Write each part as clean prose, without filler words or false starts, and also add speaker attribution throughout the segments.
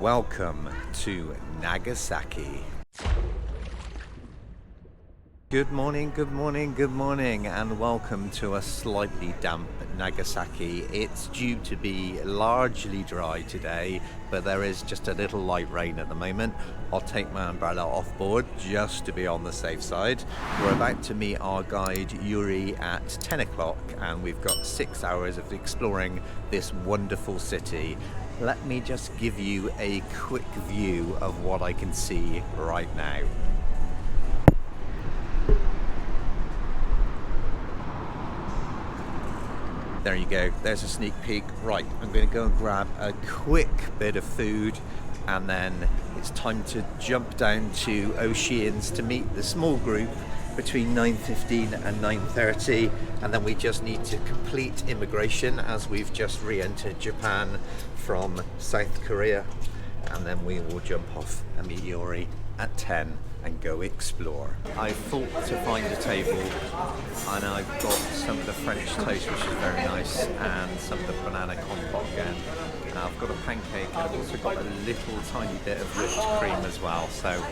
Speaker 1: Welcome to Nagasaki. Good morning, good morning, good morning, and welcome to a slightly damp Nagasaki. It's due to be largely dry today, but there is just a little light rain at the moment. I'll take my umbrella off board just to be on the safe side. We're about to meet our guide Yuri at 10 o'clock, and we've got 6 hours of exploring this wonderful city. Let me just give you a quick view of what I can see right now. There you go, there's a sneak peek. Right, I'm going to go and grab a quick bit of food, and then it's time to jump down to Oceans to meet the small group between 9:15 and 9:30, and then we just need to complete immigration as we've just re-entered Japan from South Korea, and then we will jump off and meet Yuri at 10 and go explore. I thought to find a table, and I've got some of the French toast, which is very nice, and some of the banana compote again. I've got a pancake, and I've also got a little tiny bit of whipped cream as well. So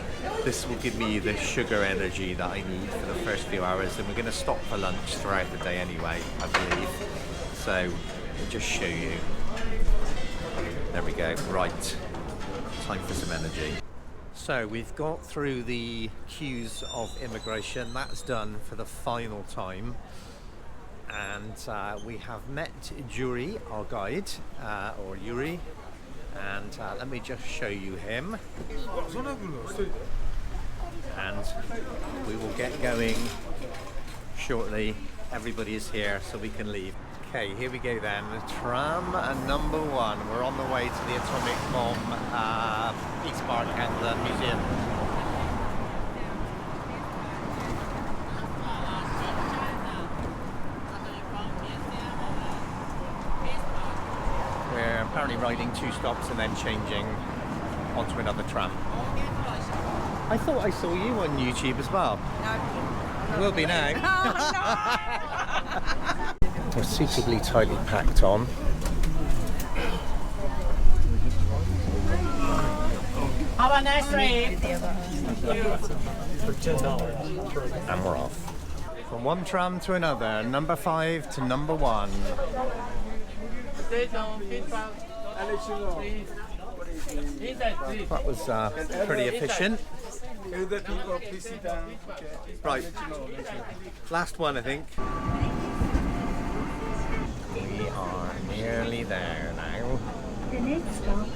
Speaker 1: this will give me the sugar energy that I need for the first few hours, and we're going to stop for lunch throughout the day anyway, I believe. So I'll just show you. There we go. Right, time for some energy. So we've got through the queues of immigration. That's done for the final time, and we have met Yuri, our guide, or Yuri, and let me just show you him, and we will get going shortly. Everybody is here, so we can leave. Okay, here we go then. Tram number 1. We're on the way to the atomic bomb Peace Park and the museum. We're apparently riding 2 stops and then changing onto another tram. I thought I saw you on YouTube as well. No. Will be now. Oh, no. We're suitably tightly packed on.
Speaker 2: Have a nice trip.
Speaker 3: For $10.
Speaker 1: And we're off. From one tram to another, number 5 to number 1. That was pretty efficient. Right, last one I think. We are nearly there now.
Speaker 4: The next stop.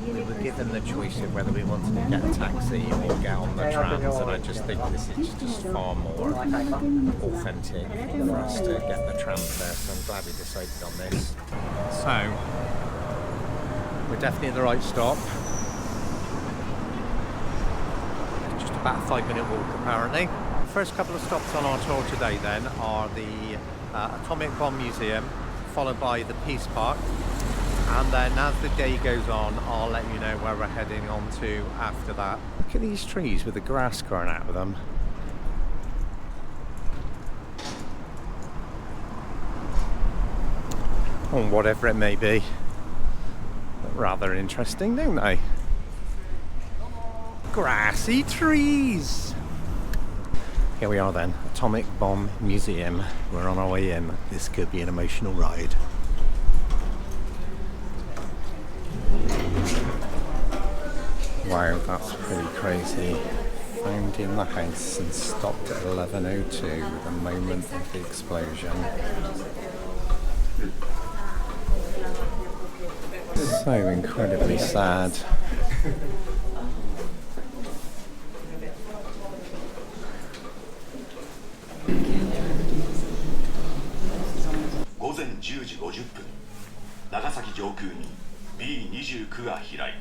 Speaker 1: We were given the choice of whether we wanted to get a taxi or get on the trams, and I just think this is just far more authentic for us to get the trams there, so I'm glad we decided on this. So, we're definitely at the right stop. It's just about a 5-minute walk apparently. The first couple of stops on our tour today then are the Atomic Bomb Museum, followed by the Peace Park, and then as the day goes on I'll let you know where we're heading on to after that. Look at these trees with the grass growing out of them. Or whatever it may be. Rather interesting, don't they? Grassy trees! Here we are then, Atomic Bomb Museum. We're on our way in. This could be an emotional ride. Wow, that's pretty crazy. Found in the house and stopped at 11:02, the moment of the explosion. So incredibly sad.
Speaker 5: 午前10時50分、長崎上空に B29 が飛来。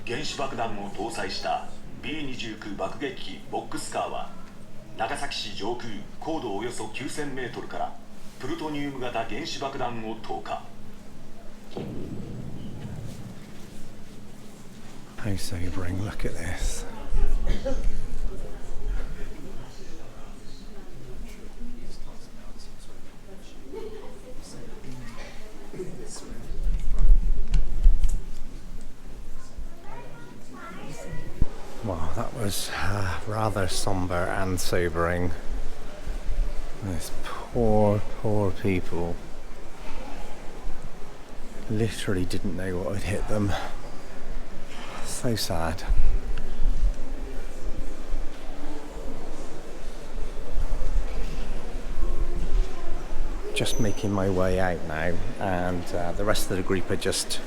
Speaker 5: 原子爆弾を搭載した B29 爆撃機ボックスカーは長崎市上空高度およそ9000メートルからプルトニウム型原子爆弾を投下。
Speaker 1: How sobering, look at this. Wow, that was rather somber and sobering. These poor, poor people literally didn't know what had hit them. So sad. Just making my way out now, and the rest of the group are just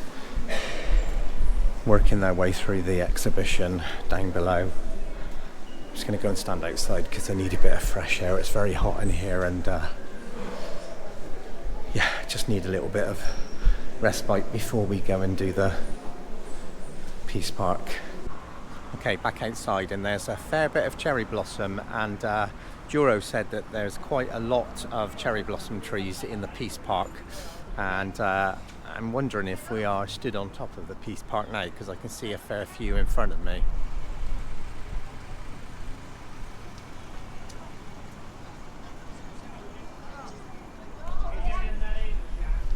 Speaker 1: working their way through the exhibition down below. I'm just going to go and stand outside because I need a bit of fresh air. It's very hot in here, and yeah, just need a little bit of respite before we go and do the Peace Park. Okay, back outside, and there's a fair bit of cherry blossom, and Juro said that there's quite a lot of cherry blossom trees in the Peace Park, and I'm wondering if we are stood on top of the Peace Park now, because I can see a fair few in front of me.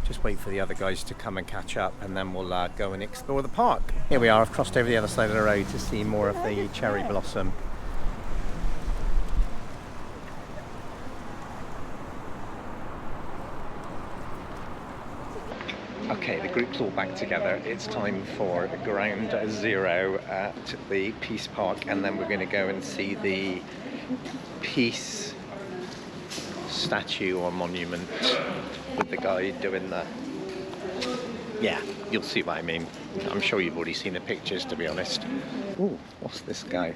Speaker 1: Just wait for the other guys to come and catch up, and then we'll go and explore the park. Here we are, I've crossed over the other side of the road to see more of the cherry blossom. Okay, the group's all back together. It's time for ground zero at the Peace Park, and then we're going to go and see the Peace statue or monument with the guy doing the... Yeah, you'll see what I mean. I'm sure you've already seen the pictures, to be honest. Ooh, what's this guy?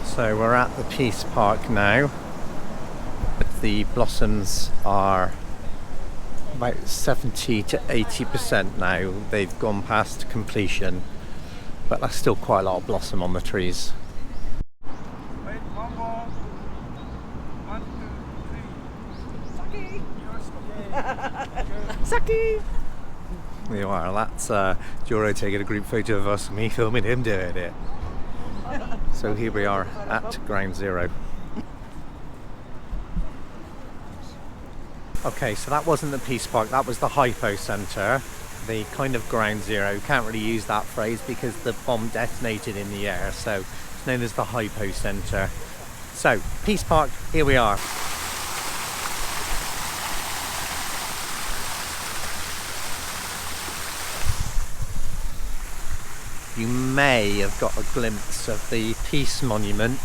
Speaker 1: So we're at the Peace Park now. The blossoms are about 70 to 80% now. They've gone past completion, but there's still quite a lot of blossom on the trees.
Speaker 4: Wait, one more. 1, 2, 3.
Speaker 2: Saki!
Speaker 1: There you are, that's Juro taking a group photo of us and me filming him doing it. So here we are at ground zero. Okay, so that wasn't the Peace Park, that was the Hypo Centre, the kind of ground zero. Can't really use that phrase because the bomb detonated in the air, so it's known as the Hypo Centre. So, Peace Park, here we are. You may have got a glimpse of the Peace Monument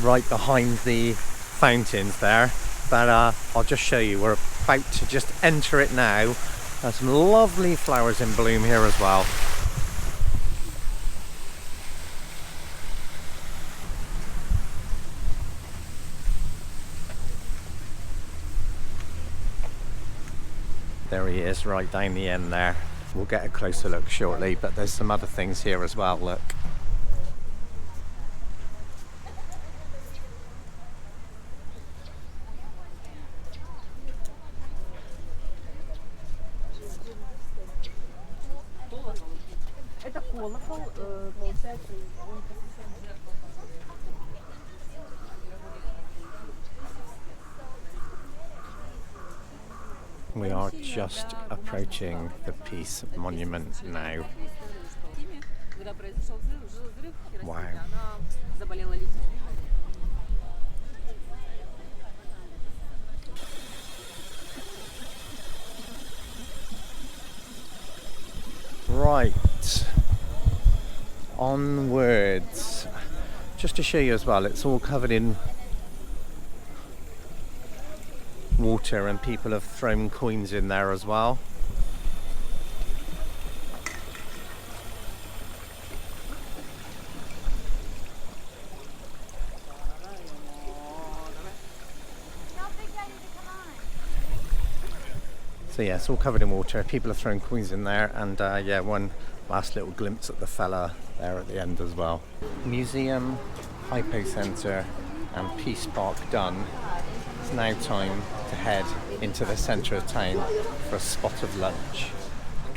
Speaker 1: right behind the fountains there, but I'll just show you. We're about to just enter it now. There's some lovely flowers in bloom here as well. There he is, right down the end there. We'll get a closer look shortly, but there's some other things here as well, look. We are just approaching the Peace Monument now. Wow. Right. Onwards. Just to show you as well, it's all covered in water and people have thrown coins in there as well. So yeah, it's all covered in water. People have thrown coins in there, and yeah, one last little glimpse at the fella there at the end as well. Museum, Hypo Centre and Peace Park done. It's now time to head into the centre of town for a spot of lunch.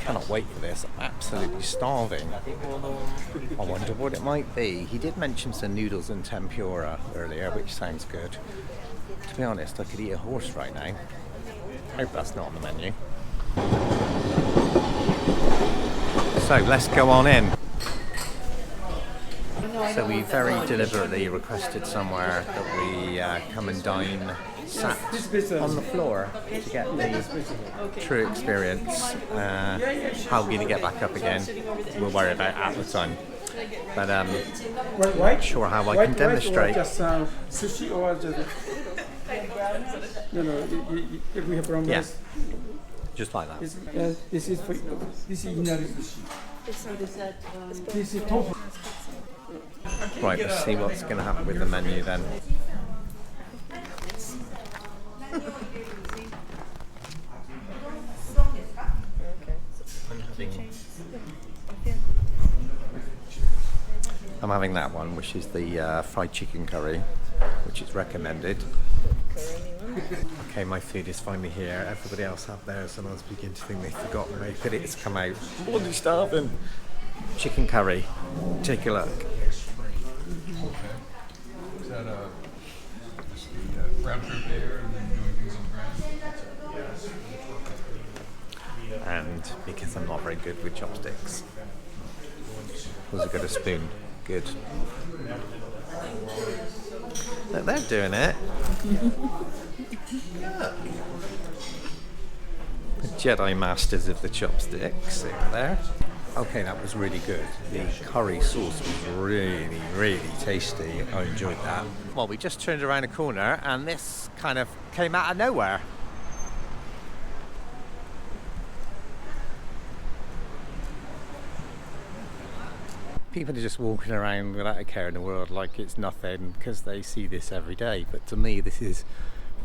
Speaker 1: cannot wait for this. I'm absolutely starving. I wonder what it might be. He did mention some noodles and tempura earlier, which sounds good. To be honest, I could eat a horse right now. Hope that's not on the menu. So let's go on in. So we very deliberately requested somewhere that we come and dine sat on the floor to get the true experience. How we're going to get back up again, we'll worry about at the time. But not sure how I can demonstrate.
Speaker 6: Just sushi or just if we have brown
Speaker 1: Yeah,
Speaker 6: rice.
Speaker 1: just like that.
Speaker 6: This is for this is inari sushi. This is tofu.
Speaker 1: Right, let's see what's going to happen with the menu then. I'm having that one, which is the fried chicken curry, which is recommended. Okay, my food is finally here. Everybody else have theirs, and I was beginning to think they'd forgotten me, but it's come out. Bloody starving. Chicken curry. Take a look.
Speaker 7: Is that just the round trip there and then doing things on the ground?
Speaker 1: And because I'm not very good with chopsticks. Was a good a spoon. Good. Look, they're doing it. Look. The Jedi Masters of the chopsticks over there. Okay, that was really good. The curry sauce was really, really tasty. I enjoyed that. Well, we just turned around a corner and this kind of came out of nowhere. People are just walking around without a care in the world like it's nothing because they see this every day. But to me, this is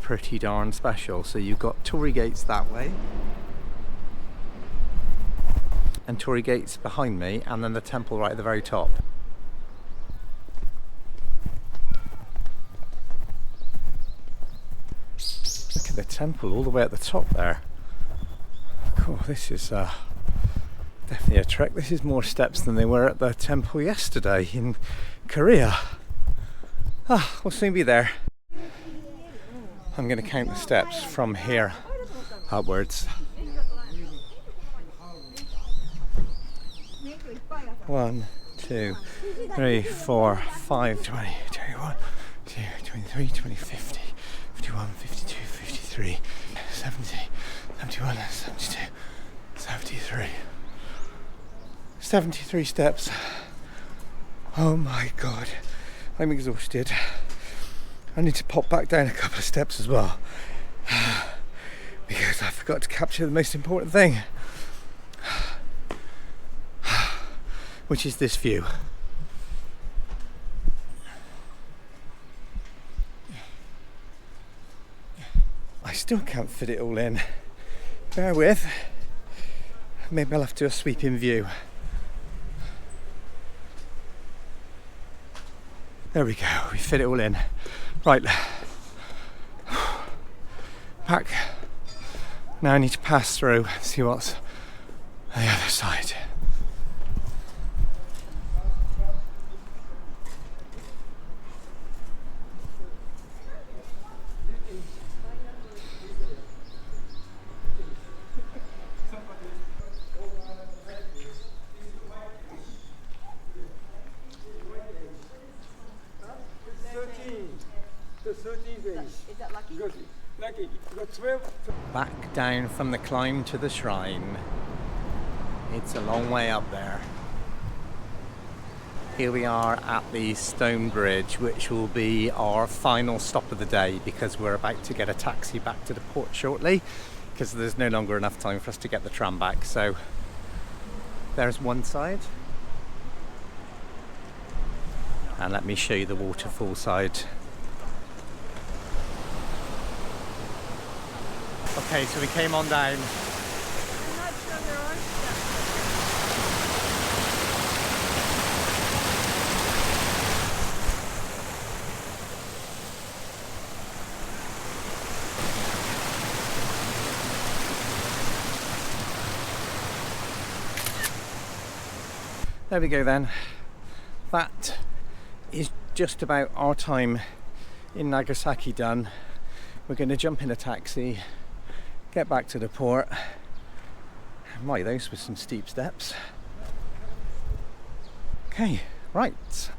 Speaker 1: pretty darn special. So you've got Torii gates that way. And Torii gates behind me, and then the temple right at the very top. Look at the temple all the way at the top there. Cool, this is definitely a trek. This is more steps than they were at the temple yesterday in Korea. We'll soon be there. I'm going to count the steps from here upwards. 1, 2, 3, 4, 5, 20, 21, 22, 23, 20, 50, 51, 52, 53, 70, 71, 72, 73. 73 steps. Oh my god, I'm exhausted. I need to pop back down a couple of steps as well because I forgot to capture the most important thing, which is this view. I still can't fit it all in. Bear with. Maybe I'll have to do a sweeping view. There we go, we fit it all in. Right. Back. Now I need to pass through and see what's on the other side. Back down from the climb to the shrine. It's a long way up there. Here we are at the stone bridge, which will be our final stop of the day because we're about to get a taxi back to the port shortly because there's no longer enough time for us to get the tram back. So there's one side. And let me show you the waterfall side. Okay, so we came on down. There we go then. That is just about our time in Nagasaki done. We're going to jump in a taxi, get back to the port. My, those were some steep steps. Okay, right.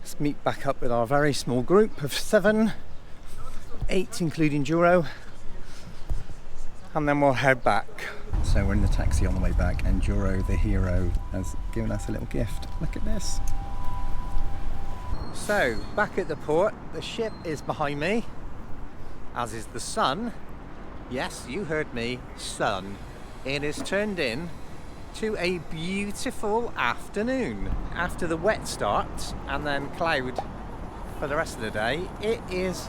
Speaker 1: Let's meet back up with our very small group of 7, 8 including Juro, and then we'll head back. So we're in the taxi on the way back, and Juro, the hero, has given us a little gift. Look at this. So, back at the port, the ship is behind me, as is the sun. Yes, you heard me, sun. It is turned in to a beautiful afternoon. After the wet start and then cloud for the rest of the day, it is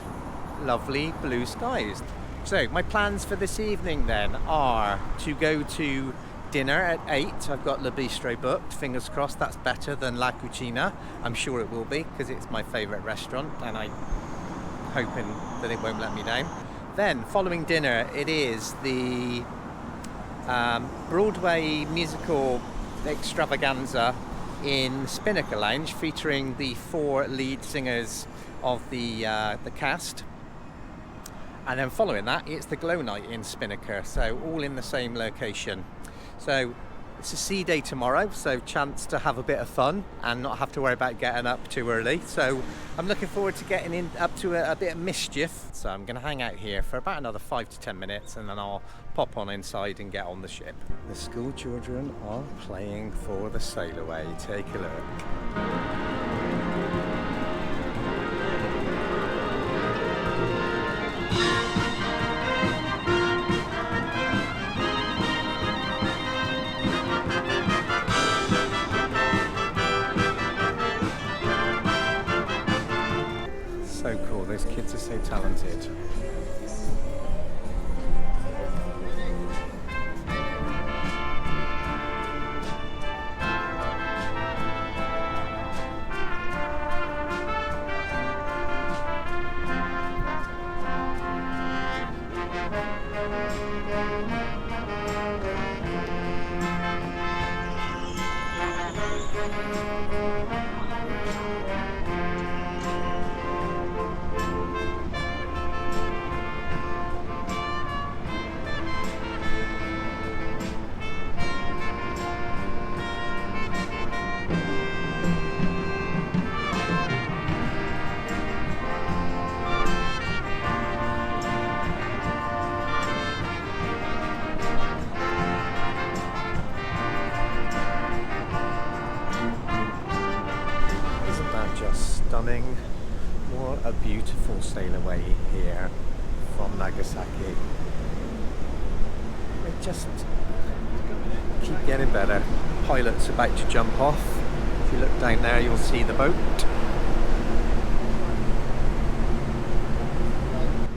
Speaker 1: lovely blue skies. So my plans for this evening then are to go to dinner at 8. I've got Le Bistro booked. Fingers crossed that's better than La Cucina. I'm sure it will be, because it's my favourite restaurant and I'm hoping that it won't let me down. Then following dinner, it is the Broadway musical extravaganza in Spinnaker Lounge, featuring the 4 lead singers of the cast. And then following that, it's the Glow Night in Spinnaker, so all in the same location. So it's a sea day tomorrow, so chance to have a bit of fun and not have to worry about getting up too early. So I'm looking forward to getting up to a bit of mischief. So I'm going to hang out here for about another 5 to 10 minutes, and then I'll pop on inside and get on the ship. The school children are playing for the sail away. Take a look. So cool, those kids are so talented. Stunning. What a beautiful sail away here from Nagasaki. They just keep getting better. Pilot's about to jump off. If you look down there, you'll see the boat.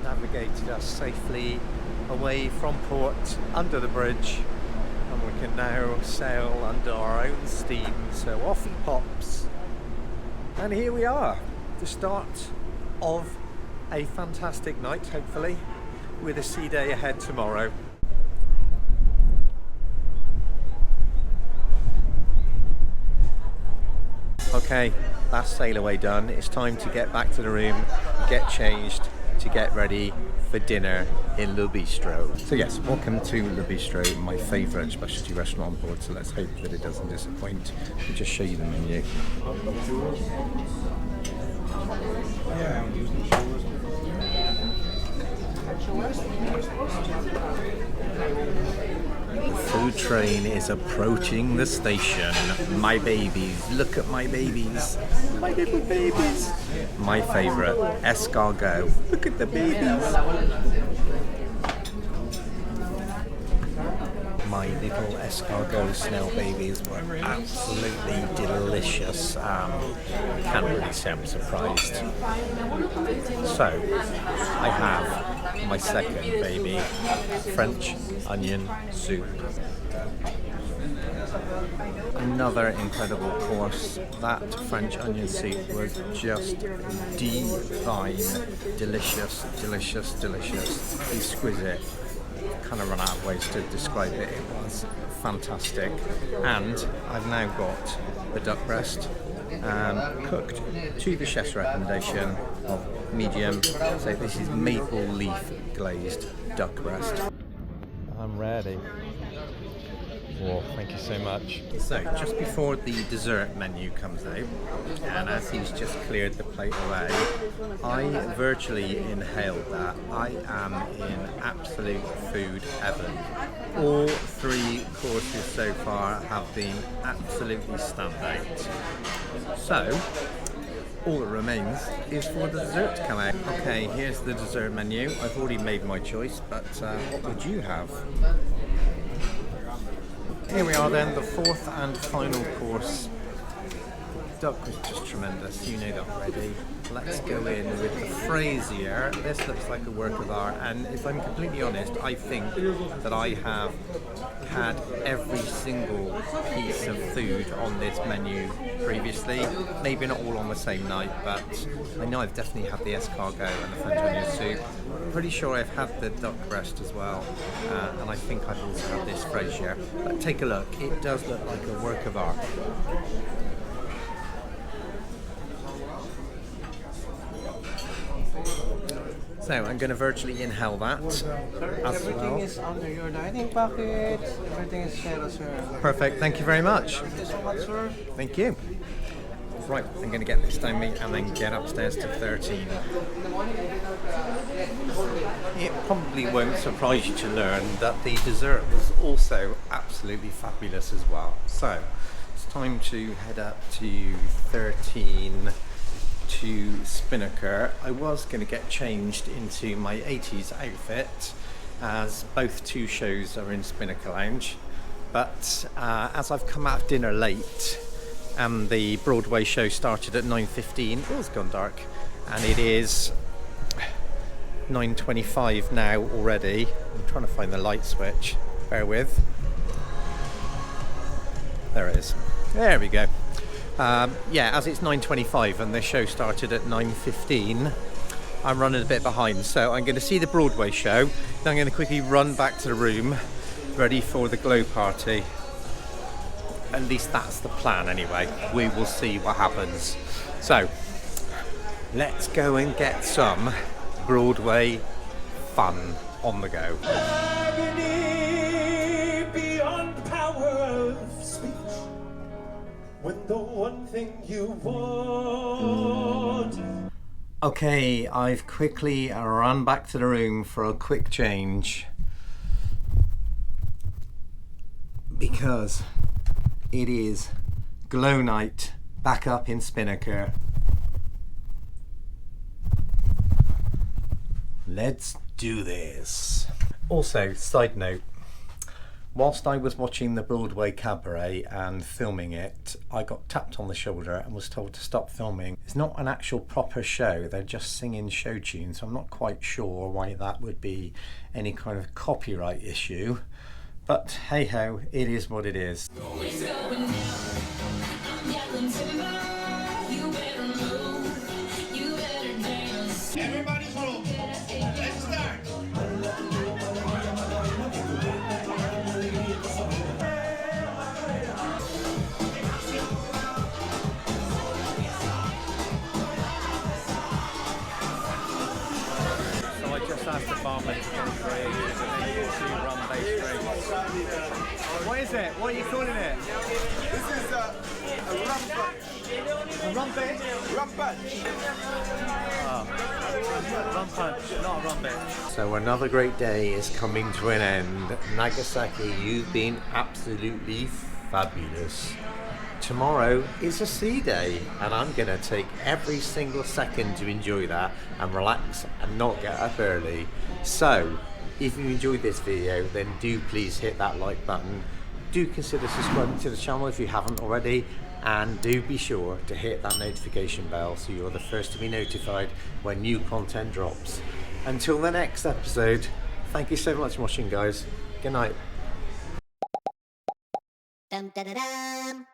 Speaker 1: Navigated us safely away from port, under the bridge, and we can now sail under our own steam. So off he pops. And here we are, the start of a fantastic night, hopefully, with a sea day ahead tomorrow. Okay, that's sail away done. It's time to get back to the room, get changed, to get ready for dinner in Le Bistro. So yes, welcome to Le Bistro, my favourite specialty restaurant on board, so let's hope that it doesn't disappoint. I'll just show you the menu. The food train is approaching the station. My babies, look at my babies. My little babies. My favourite, escargot. Look at the babies. My little escargot snail babies were absolutely delicious. Can't really say I'm surprised. So, I have my second baby, French onion soup. Another incredible course. That French onion soup was just divine. Delicious, delicious, delicious. Exquisite. kind of run out of ways to describe it. It was fantastic. And I've now got the duck breast cooked to the chef's recommendation of medium. So this is maple leaf glazed duck breast. I'm ready. Well, thank you so much. So, just before the dessert menu comes out, and as he's just cleared the plate away, I virtually inhaled that. I am in absolute food heaven. All 3 courses so far have been absolutely standout. So, all that remains is for the dessert to come out. Okay, here's the dessert menu. I've already made my choice, but what would you have? Here we are then, the 4th and final course. Duck was just tremendous, you know that already. Let's go in with the Fraisier. This looks like a work of art, and if I'm completely honest, I think that I have had every single piece of food on this menu previously. Maybe not all on the same night, but I know I've definitely had the escargot and the French onion soup. I'm pretty sure I've had the duck breast as well, and I think I've also had this Fraisier. But take a look, it does look like a work of art. So I'm going to virtually inhale that as
Speaker 6: Everything
Speaker 1: well.
Speaker 6: is under your dining packet. Everything is shared, sir.
Speaker 1: Perfect, thank you very much.
Speaker 6: Thank you so much, sir.
Speaker 1: Thank you. Right, I'm going to get this down me and then get upstairs to 13. It probably won't surprise you to learn that the dessert was also absolutely fabulous as well. So it's time to head up to 13 to Spinnaker. I was going to get changed into my 80s outfit as both 2 shows are in Spinnaker Lounge, but as I've come out of dinner late and the Broadway show started at 9:15, it was gone dark, and it is 9:25 now already. I'm trying to find the light switch, bear with. There it is. There we go. Yeah, as it's 9:25 and the show started at 9:15, I'm running a bit behind. So I'm going to see the Broadway show, then I'm going to quickly run back to the room, ready for the glow party. At least that's the plan anyway. We will see what happens. So, let's go and get some Broadway fun on the go.
Speaker 3: Agony beyond power of speech. When the one thing you want.
Speaker 1: Okay, I've quickly run back to the room for a quick change because it is glow night back up in Spinnaker. Let's do this. Also, side note, whilst I was watching the Broadway cabaret and filming it, I got tapped on the shoulder and was told to stop filming. It's not an actual proper show, they're just singing show tunes, so I'm not quite sure why that would be any kind of copyright issue. But hey ho, it is what it is.
Speaker 4: Everybody's home. Let's start.
Speaker 1: So I just asked the barman to get creative and they use 2 rum based drinks. What is it? What are you calling it?
Speaker 4: This is a rum punch.
Speaker 1: A rum bit?
Speaker 4: Rum punch.
Speaker 1: Rum punch, not a rum bit. So another great day is coming to an end. Nagasaki, you've been absolutely fabulous. Tomorrow is a sea day and I'm going to take every single second to enjoy that and relax and not get up early. So if you enjoyed this video, then do please hit that like button. Do consider subscribing to the channel if you haven't already, and do be sure to hit that notification bell so you're the first to be notified when new content drops. Until the next episode, thank you so much for watching, guys. Good night.
Speaker 8: Dum da da dum.